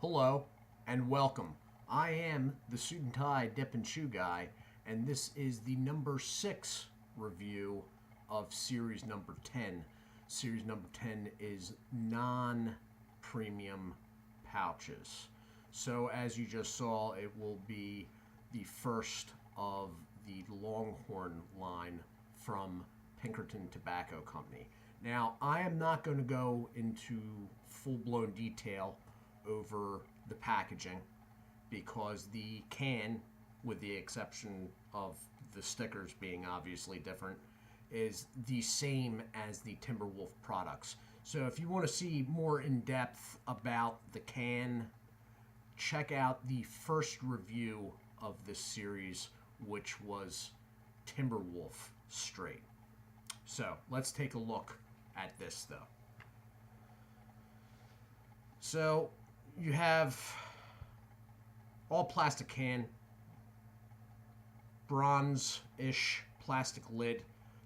Hello and welcome. I am the Suit&Tie Dip&ChewGuy, and this is the number 6 review of series number 10. Series number 10 is non-premium pouches. So as you just saw, it will be the first of the Longhorn line from Pinkerton Tobacco Company. Now, I am not going to go into full-blown detail over the packaging because the can, with the exception of the stickers being obviously different, is the same as the Timberwolf products. So if you want to see more in depth about the can, check out the first review of this series, which was Timberwolf straight. So let's take a look at this though. So you have all plastic can, bronze-ish plastic lid.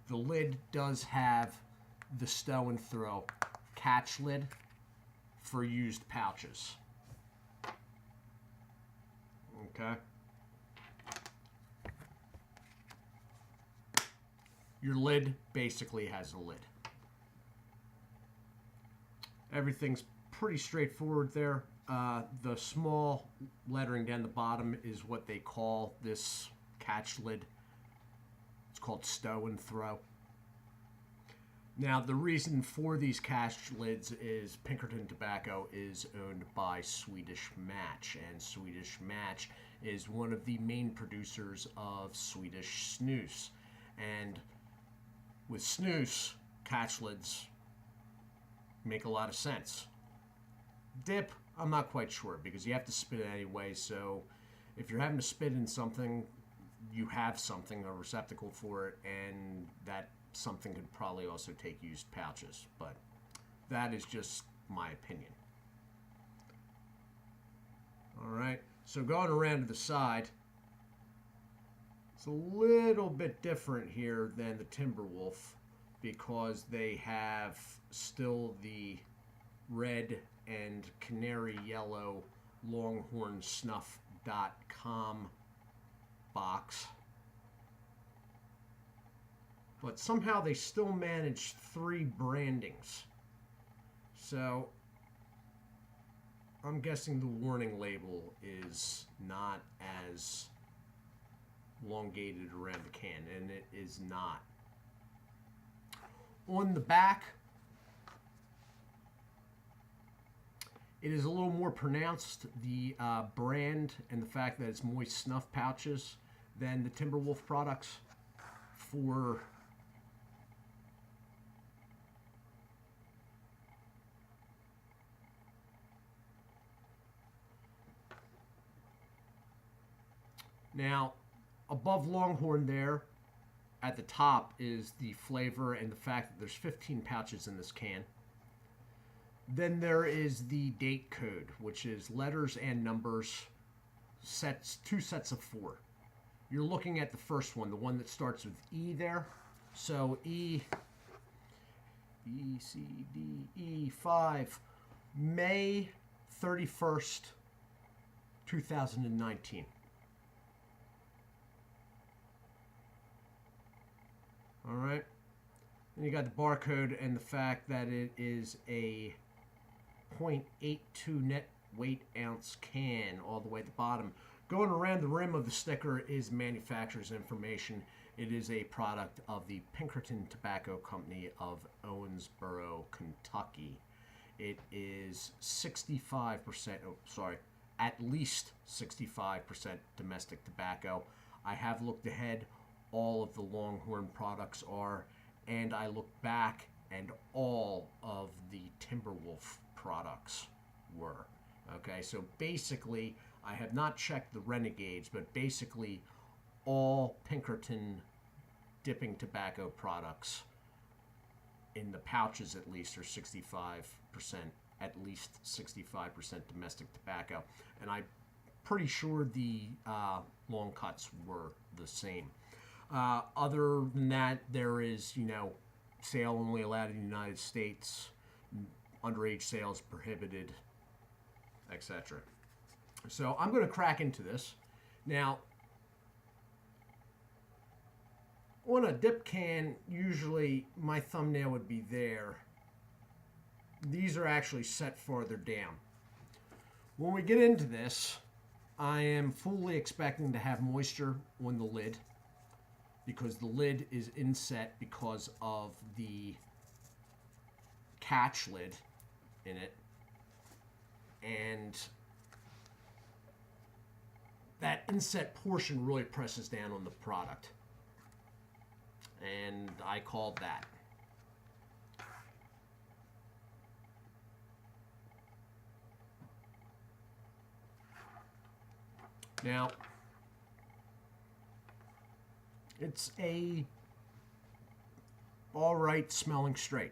The lid does have the Stow and Throw catch lid for used pouches. Okay. Your lid basically has a lid. Everything's pretty straightforward there. The small lettering down the bottom is what they call this catch lid. It's called Stow and Throw. Now, the reason for these catch lids is Pinkerton Tobacco is owned by Swedish Match, and Swedish Match is one of the main producers of Swedish snus. And with snus, catch lids make a lot of sense. Dip, I'm not quite sure because you have to spit it anyway, so if you're having to spit in something, you have something, a receptacle for it, and that something could probably also take used pouches, but that is just my opinion. Alright, so going around to the side, it's a little bit different here than the Timberwolf because they have still the red and canary yellow longhornsnuff.com box. But somehow they still managed 3 brandings. So I'm guessing the warning label is not as elongated around the can, and it is not. On the back, it is a little more pronounced, the brand and the fact that it's moist snuff pouches than the Timberwolf products. For now, above Longhorn there, at the top is the flavor and the fact that there's 15 pouches in this can. Then there is the date code, which is letters and numbers, 2 sets of 4. You're looking at the first one, the one that starts with E there. So E, B, C, D, E, 5, May 31st, 2019. All right. Then you got the barcode and the fact that it is a 0.82 net weight ounce can all the way at the bottom. Going around the rim of the sticker is manufacturer's information. It is a product of the Pinkerton Tobacco Company of Owensboro, Kentucky. It is 65%, at least 65% domestic tobacco. I have looked ahead. All of the Longhorn products are, and I looked back and all of the Timberwolf products were. Okay, so basically, I have not checked the Renegades, but basically all Pinkerton dipping tobacco products, in the pouches at least, are 65%, at least 65% domestic tobacco. And I'm pretty sure the long cuts were the same. Other than that, there is, sale only allowed in the United States, underage sales prohibited, etc. So I'm going to crack into this. Now, on a dip can, usually my thumbnail would be there. These are actually set farther down. When we get into this, I am fully expecting to have moisture on the lid because the lid is inset because of the catch lid in it. And that inset portion really presses down on the product. And I called that. Now, it's a all right smelling straight.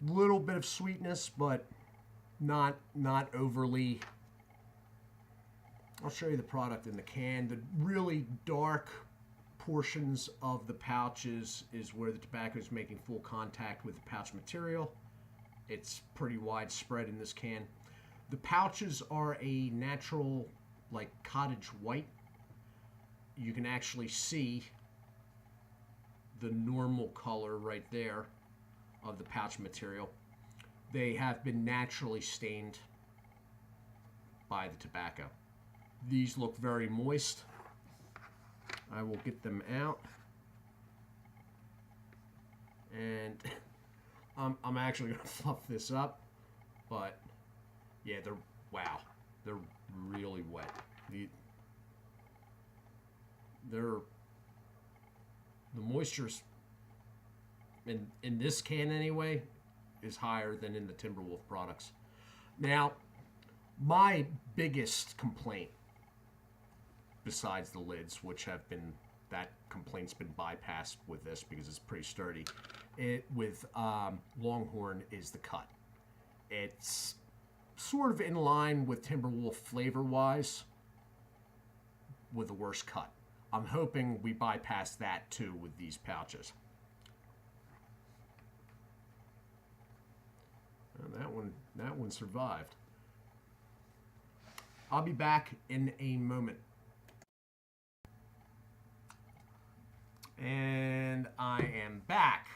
Little bit of sweetness, but not overly. I'll show you the product in the can. The really dark portions of the pouches is where the tobacco is making full contact with the pouch material. It's pretty widespread in this can. The pouches are a natural, like, cottage white. You can actually see the normal color right there of the pouch material. They have been naturally stained by the tobacco. These look very moist. I will get them out. And I'm actually going to fluff this up, but yeah, they're really wet. The moisture's in this can anyway is higher than in the Timberwolf products. Now, my biggest complaint, besides the lids, which have been, that complaint's been bypassed with this because it's pretty sturdy, with Longhorn is the cut. It's sort of in line with Timberwolf flavor-wise, with the worst cut. I'm hoping we bypass that too with these pouches. And that one survived. I'll be back in a moment. And I am back.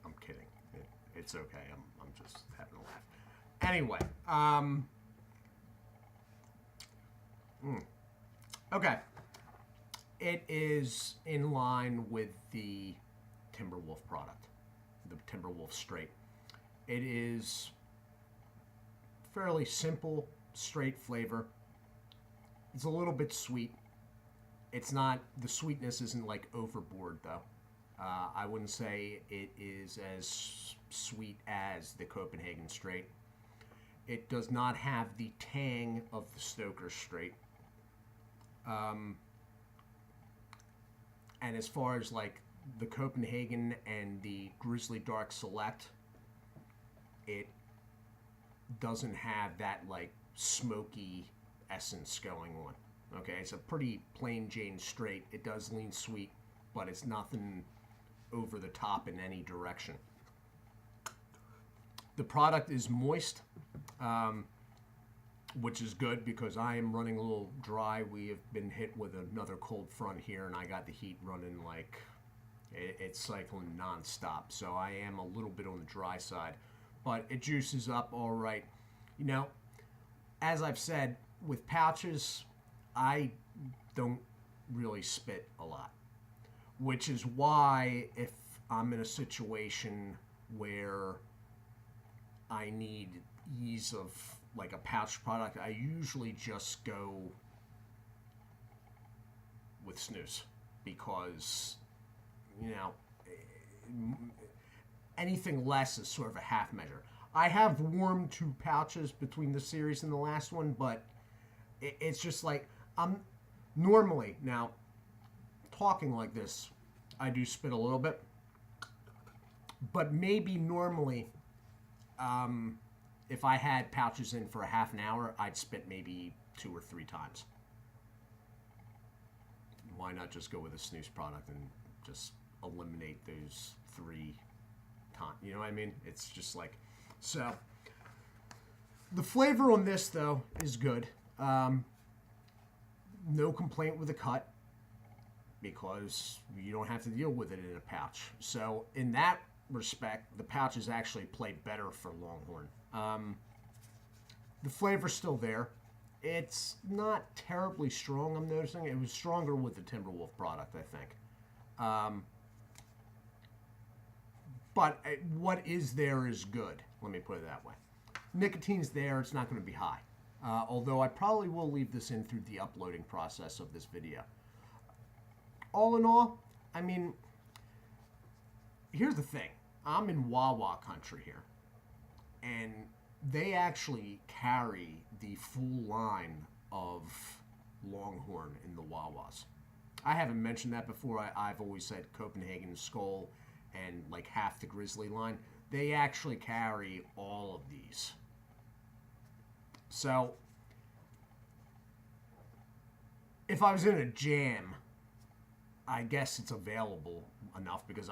I'm kidding. It's okay. I'm just having a laugh. Anyway, okay. It is in line with the Timberwolf product, the Timberwolf straight. It is fairly simple, straight flavor. It's a little bit sweet. It's not, the sweetness isn't like overboard though. I wouldn't say it is as sweet as the Copenhagen straight. It does not have the tang of the Stoker straight. And as far as like the Copenhagen and the Grizzly Dark Select, it doesn't have that like smoky essence going on. Okay, it's a pretty plain Jane straight. It does lean sweet, but it's nothing over the top in any direction. The product is moist, which is good because I am running a little dry. We have been hit with another cold front here, and I got the heat running like it's cycling nonstop. So I am a little bit on the dry side, but it juices up all right. You know, as I've said, with pouches, I don't really spit a lot, which is why if I'm in a situation where I need ease of like a pouch product, I usually just go with snus because, you know, anything less is sort of a half measure. I have warmed 2 pouches between the series and the last one, but it's just like, I'm normally, now, talking like this, I do spit a little bit, but maybe normally, if I had pouches in for a half an hour, I'd spit maybe 2 or 3 times. Why not just go with a snus product and just eliminate those 3 times. You know what I mean? It's just like, so the flavor on this though is good. No complaint with the cut because you don't have to deal with it in a pouch. So in that respect, the pouches actually play better for Longhorn. The flavor's still there. It's not terribly strong, I'm noticing. It was stronger with the Timberwolf product, I think. But what is there is good. Let me put it that way. Nicotine's there. It's not going to be high. Although I probably will leave this in through the uploading process of this video. All in all, I mean, here's the thing. I'm in Wawa country here. And they actually carry the full line of Longhorn in the Wawas. I haven't mentioned that before. I've always said Copenhagen Skull and like half the Grizzly line. They actually carry all of these. So, if I was in a jam, I guess it's available enough because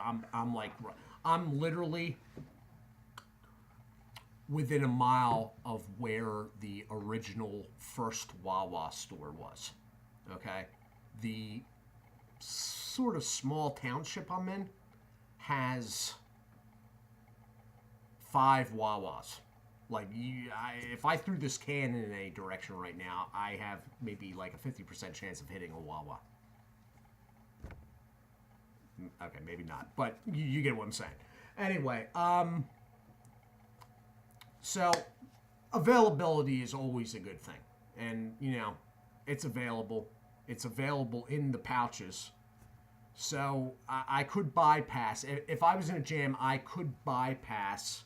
I'm literally within a mile of where the original first Wawa store was. Okay? The sort of small township I'm in has 5 Wawas. Like, if I threw this can in a direction right now, I have maybe like a 50% chance of hitting a Wawa. Okay, maybe not, but you get what I'm saying. Anyway, so availability is always a good thing. And, you know, it's available. It's available in the pouches. So I could bypass, if I was in a jam, I could bypass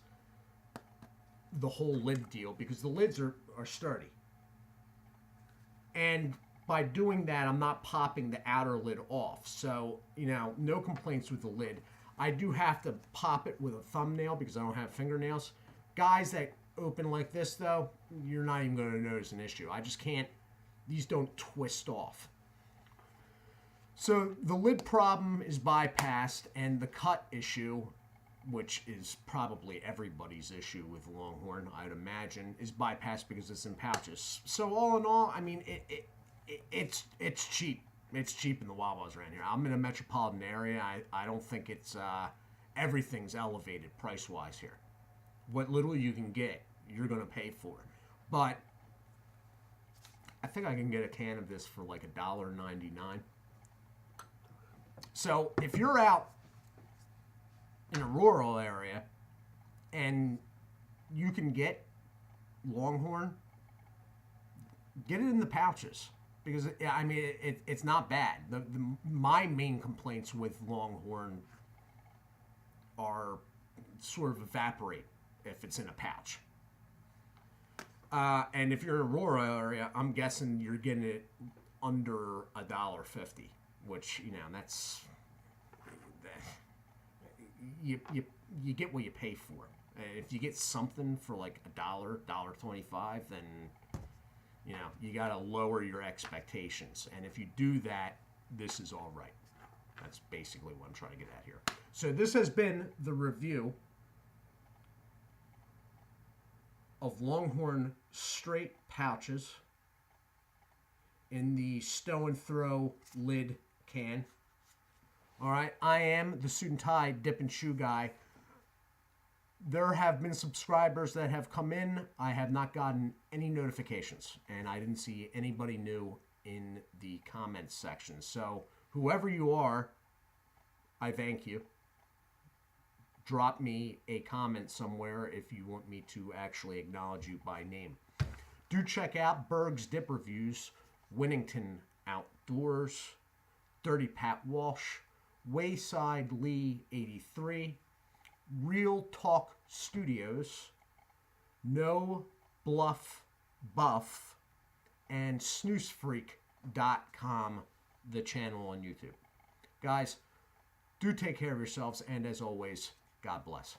the whole lid deal because the lids are sturdy. And by doing that, I'm not popping the outer lid off. So, you know, no complaints with the lid. I do have to pop it with a thumbnail because I don't have fingernails. Guys that open like this, though, you're not even going to notice an issue. I just can't, these don't twist off. So the lid problem is bypassed, and the cut issue, which is probably everybody's issue with Longhorn, I'd imagine, is bypassed because it's in pouches. So all in all, I mean, it's cheap. It's cheap in the Wawas around here. I'm in a metropolitan area. I don't think it's everything's elevated price-wise here. What little you can get, you're going to pay for. But I think I can get a can of this for like $1.99. So if you're out in a rural area and you can get Longhorn, get it in the pouches because I mean it's not bad. My main complaints with Longhorn are sort of evaporate if it's in a pouch. And if you're in a rural area, I'm guessing you're getting it under $1.50, which, you know, that's you get what you pay for. If you get something for like $1.25, then, you know, you got to lower your expectations. And if you do that, this is all right. That's basically what I'm trying to get at here. So this has been the review of Longhorn straight pouches in the Stow and Throw lid can. All right, I am the Suit&Tie Dip&ChewGuy. There have been subscribers that have come in. I have not gotten any notifications, and I didn't see anybody new in the comments section. So whoever you are, I thank you. Drop me a comment somewhere if you want me to actually acknowledge you by name. Do check out Berg's Dip Reviews, Winnington Outdoors, Dirty Pat Walsh, Wayside Lee 83, Real Talk Studios, No Bluff Buff, and snoozefreak.com, the channel on YouTube. Guys, do take care of yourselves, and as always, God bless.